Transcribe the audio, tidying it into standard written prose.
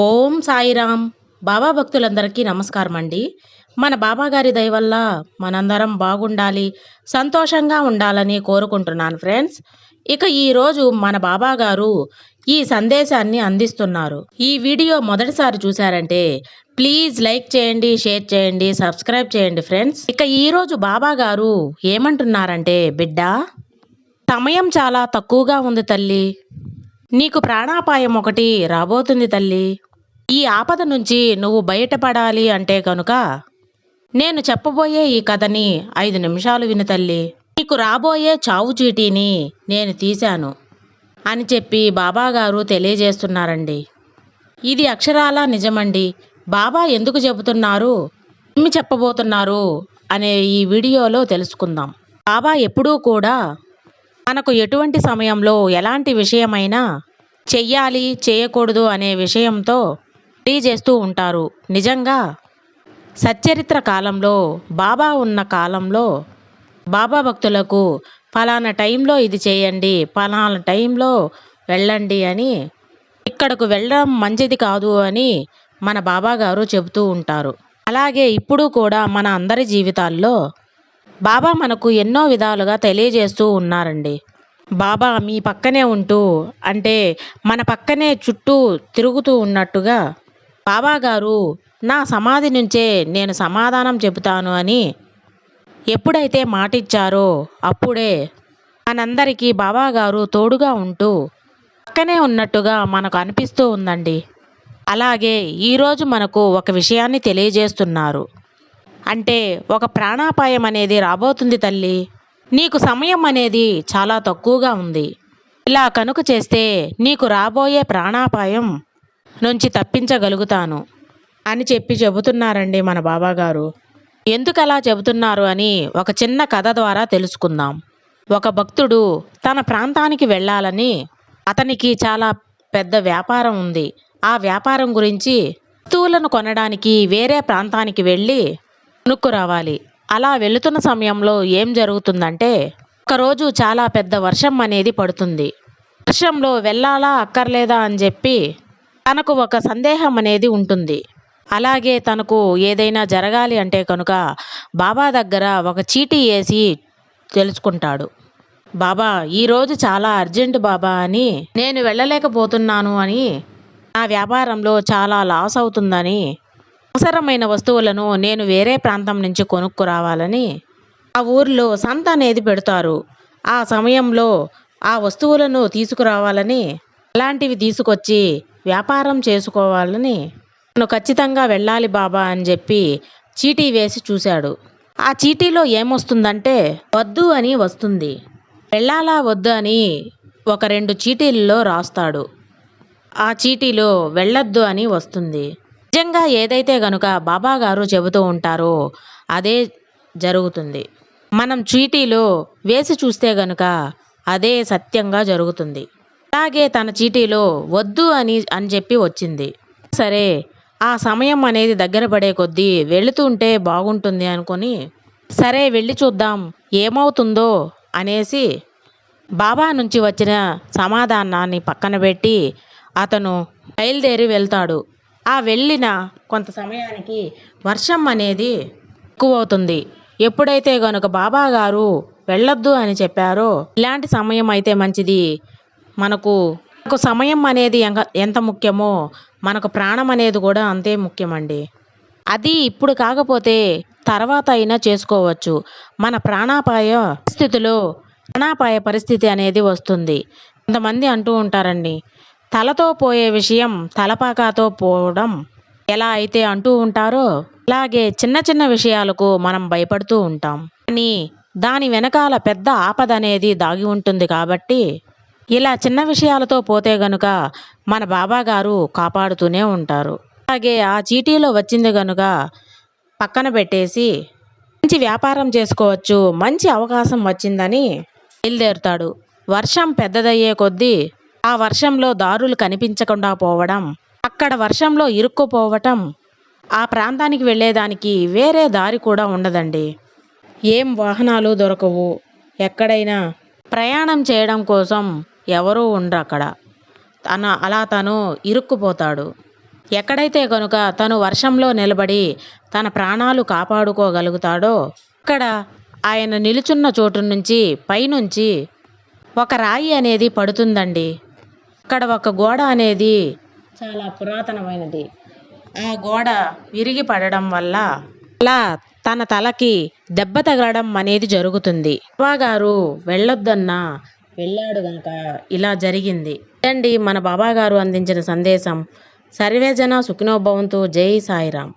ఓం సాయిరామ్. బాబా భక్తులందరికీ నమస్కారం అండి. మన బాబా గారి దయ వల్ల మనందరం బాగుండాలి, సంతోషంగా ఉండాలని కోరుకుంటున్నాను ఫ్రెండ్స్. ఇక ఈరోజు మన బాబా గారు ఈ సందేశాన్ని అందిస్తున్నారు. ఈ వీడియో మొదటిసారి చూశారంటే ప్లీజ్ లైక్ చేయండి, షేర్ చేయండి, సబ్స్క్రైబ్ చేయండి ఫ్రెండ్స్. ఇక ఈరోజు బాబా గారు ఏమంటున్నారంటే, బిడ్డ, సమయం చాలా తక్కువగా ఉంది తల్లి. నీకు ప్రాణాపాయం ఒకటి రాబోతుంది తల్లి. ఈ ఆపద నుంచి నువ్వు బయటపడాలి అంటే కనుక నేను చెప్పబోయే ఈ కథని 5 నిమిషాలు విను తల్లి. నీకు రాబోయే చావు చీటీని నేను తీశాను అని చెప్పి బాబాగారు తెలియజేస్తున్నారండి. ఇది అక్షరాలా నిజమండి. బాబా ఎందుకు చెబుతున్నారు, ఏమి చెప్పబోతున్నారు అనే ఈ వీడియోలో తెలుసుకుందాం. బాబా ఎప్పుడూ కూడా మనకు ఎటువంటి సమయంలో ఎలాంటి విషయమైనా చెయ్యాలి, చేయకూడదు అనే విషయంతో తెలియజేస్తూ ఉంటారు. నిజంగా సచ్చరిత్ర కాలంలో బాబా ఉన్న కాలంలో బాబా భక్తులకు ఫలానా టైంలో ఇది చేయండి, ఫలానా టైంలో వెళ్ళండి అని, ఇక్కడకు వెళ్ళడం మంచిది కాదు అని మన బాబా గారు చెబుతూ ఉంటారు. అలాగే ఇప్పుడు కూడా మన అందరి జీవితాల్లో బాబా మనకు ఎన్నో విధాలుగా తెలియజేస్తూ ఉన్నారండి. బాబా మీ పక్కనే ఉంటూ, అంటే మన పక్కనే చుట్టూ తిరుగుతూ ఉన్నట్టుగా బాబా గారు నా సమాధి నుంచే నేను సమాధానం చెబుతాను అని ఎప్పుడైతే మాటిచ్చారో అప్పుడే మనందరికీ బాబా గారు తోడుగా ఉంటూ పక్కనే ఉన్నట్టుగా మనకు అనిపిస్తూ ఉందండి. అలాగే ఈరోజు మనకు ఒక విషయాన్ని తెలియజేస్తున్నారు. అంటే ఒక ప్రాణాపాయం అనేది రాబోతుంది తల్లి. నీకు సమయం అనేది చాలా తక్కువగా ఉంది. ఇలా కనుక చేస్తే నీకు రాబోయే ప్రాణాపాయం నుంచి తప్పించగలుగుతాను అని చెప్పి చెబుతున్నారండి మన బాబాగారు. ఎందుకు అలా చెబుతున్నారు అని ఒక చిన్న కథ ద్వారా తెలుసుకుందాం. ఒక భక్తుడు తన ప్రాంతానికి వెళ్ళాలని, అతనికి చాలా పెద్ద వ్యాపారం ఉంది. ఆ వ్యాపారం గురించి వస్తువులను కొనడానికి వేరే ప్రాంతానికి వెళ్ళి కొనుక్కు రావాలి. అలా వెళుతున్న సమయంలో ఏం జరుగుతుందంటే, ఒకరోజు చాలా పెద్ద వర్షం అనేది పడుతుంది. వర్షంలో వెళ్ళాలా అక్కర్లేదా అని చెప్పి తనకు ఒక సందేహం అనేది ఉంటుంది. అలాగే తనకు ఏదైనా జరగాలి అంటే కనుక బాబా దగ్గర ఒక చీటీ వేసి తెలుసుకుంటాడు. బాబా, ఈరోజు చాలా అర్జెంటు బాబా అని, నేను వెళ్ళలేకపోతున్నాను అని, నా వ్యాపారంలో చాలా లాస్ అవుతుందని, అవసరమైన వస్తువులను నేను వేరే ప్రాంతం నుంచి కొనుక్కు రావాలని ఆ ఊర్లో సంత అనేది పెడతారు. ఆ సమయంలో ఆ వస్తువులను తీసుకురావాలని, అలాంటివి తీసుకొచ్చి వ్యాపారం చేసుకోవాలని నేను ఖచ్చితంగా వెళ్ళాలి బాబా అని చెప్పి చీటీ వేసి చూశాడు. ఆ చీటీలో ఏమొస్తుందంటే వద్దు అని వస్తుంది. వెళ్ళాలా వద్దు అని ఒక 2 చీటీల్లో రాస్తాడు. ఆ చీటీలో వెళ్ళొద్దు అని వస్తుంది. నిజంగా ఏదైతే గనుక బాబా గారు చెబుతూ ఉంటారో అదే జరుగుతుంది. మనం చీటీలో వేసి చూస్తే గనుక అదే సత్యంగా జరుగుతుంది. అలాగే తన చీటీలో వద్దు అని చెప్పి వచ్చింది. సరే, ఆ సమయం అనేది దగ్గర పడే కొద్దీ వెళుతుంటే బాగుంటుంది అనుకొని, సరే వెళ్ళి చూద్దాం ఏమవుతుందో అనేసి బాబా నుంచి వచ్చిన సమాధానాన్ని పక్కన పెట్టి అతను బయలుదేరి వెళ్తాడు. ఆ వెళ్ళిన కొంత సమయానికి వర్షం అనేది ఎక్కువ అవుతుంది. ఎప్పుడైతే గనుక బాబా గారు వెళ్ళొద్దు అని చెప్పారో, ఇలాంటి సమయం అయితే మంచిది, మనకు సమయం అనేది ఎంత ముఖ్యమో మనకు ప్రాణం అనేది కూడా అంతే ముఖ్యమండి. అది ఇప్పుడు కాకపోతే తర్వాత అయినా చేసుకోవచ్చు. మన ప్రాణాపాయ పరిస్థితి అనేది వస్తుంది. కొంతమంది అంటూ ఉంటారండి, తలతో పోయే విషయం తలపాకాతో పోవడం ఎలా అయితే అంటూ ఉంటారో, అలాగే చిన్న చిన్న విషయాలకు మనం భయపడుతూ ఉంటాం. కానీ దాని వెనకాల పెద్ద ఆపద అనేది దాగి ఉంటుంది. కాబట్టి ఇలా చిన్న విషయాలతో పోతే గనుక మన బాబా గారు కాపాడుతూనే ఉంటారు. అలాగే ఆ చీటీలో వచ్చింది గనుక పక్కన పెట్టేసి మంచి వ్యాపారం చేసుకోవచ్చు, మంచి అవకాశం వచ్చిందని బయలుదేరుతాడు. వర్షం పెద్దదయ్యే కొద్దీ ఆ వర్షంలో దారులు కనిపించకుండా పోవడం, అక్కడ వర్షంలో ఇరుక్కుపోవటం, ఆ ప్రాంతానికి వెళ్ళేదానికి వేరే దారి కూడా ఉండదండి. ఏం వాహనాలు దొరకవు. ఎక్కడైనా ప్రయాణం చేయడం కోసం ఎవరూ ఉండరు అక్కడ. తను ఇరుక్కుపోతాడు. ఎక్కడైతే గనుక తను వర్షంలో నిలబడి తన ప్రాణాలు కాపాడుకోగలుగుతాడో అక్కడ ఆయన నిలుచున్న చోటు నుంచి పైనుంచి ఒక రాయి అనేది పడుతుందండి. అక్కడ ఒక గోడ అనేది చాలా పురాతనమైనది. ఆ గోడ విరిగి పడడం వల్ల అలా తన తలకి దెబ్బ తగలడం అనేది జరుగుతుంది. బాబాగారు వెళ్ళొద్దన్నా వెళ్ళాడు గనక ఇలా జరిగింది. ఇదండి మన బాబాగారు అందించిన సందేశం. సర్వేజన సుఖినో భవంతు. జై సాయిరాం.